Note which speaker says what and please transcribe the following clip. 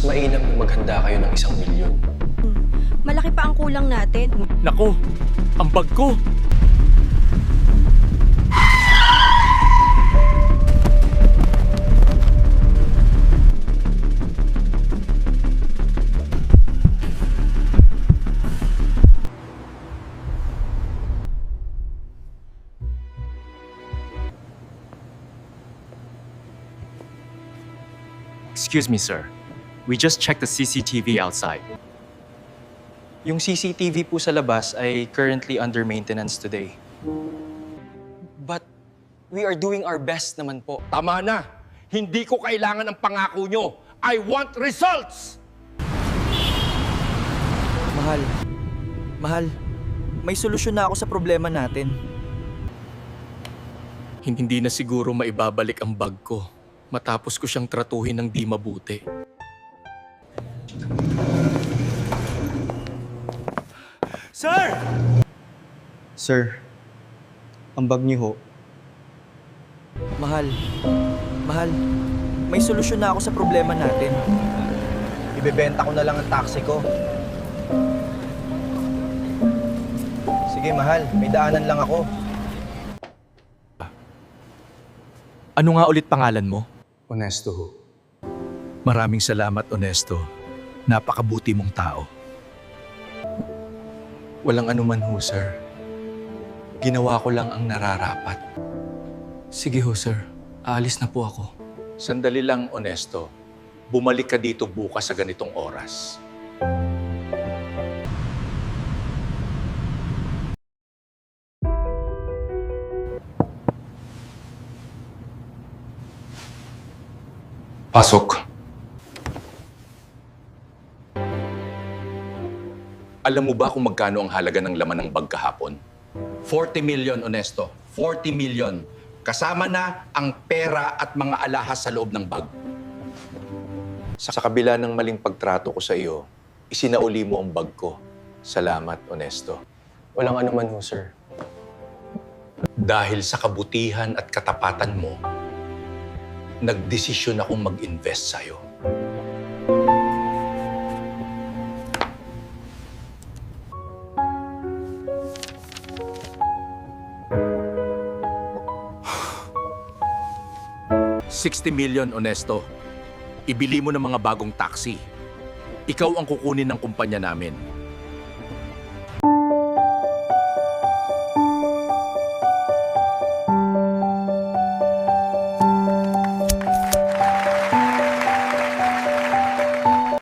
Speaker 1: mainam na maghanda kayo ng 1,000,000.
Speaker 2: Malaki pa ang kulang natin.
Speaker 3: Nako, ang bag ko! Excuse me, sir. We just checked the CCTV outside.
Speaker 1: Yung CCTV po sa labas ay currently under maintenance today. But we are doing our best naman po.
Speaker 4: Tama na. Hindi ko kailangan ng pangako nyo. I want results!
Speaker 5: Mahal, may solusyon na ako sa problema natin.
Speaker 3: Hindi na siguro maibabalik ang bag ko matapos ko siyang tratuhin ng di mabuti.
Speaker 5: Sir!
Speaker 6: Sir, ang bag niyo ho.
Speaker 5: Mahal, may solusyon na ako sa problema natin.
Speaker 6: Ibebenta ko na lang ang taxi ko. Sige, mahal. May daanan lang ako.
Speaker 3: Ano nga ulit pangalan mo?
Speaker 1: Honesto ho.
Speaker 7: Maraming salamat, Honesto. Napakabuti mong tao.
Speaker 1: Walang anuman ho, sir. Ginawa ko lang ang nararapat. Sige ho, sir. Aalis na po ako.
Speaker 7: Sandali lang, Honesto. Bumalik ka dito bukas sa ganitong oras.
Speaker 1: Pasok.
Speaker 7: Alam mo ba kung magkano ang halaga ng laman ng bag kahapon? 40 million, Honesto. 40 million. Kasama na ang pera at mga alahas sa loob ng bag.
Speaker 6: Sa kabila ng maling pagtrato ko sa iyo, isinauli mo ang bag ko. Salamat, Honesto.
Speaker 1: Walang anuman ho, sir.
Speaker 7: Dahil sa kabutihan at katapatan mo, nagdesisyon akong mag-invest sa'yo. $60 million, Honesto. Ibili mo ng mga bagong taxi. Ikaw ang kukunin ng kumpanya namin.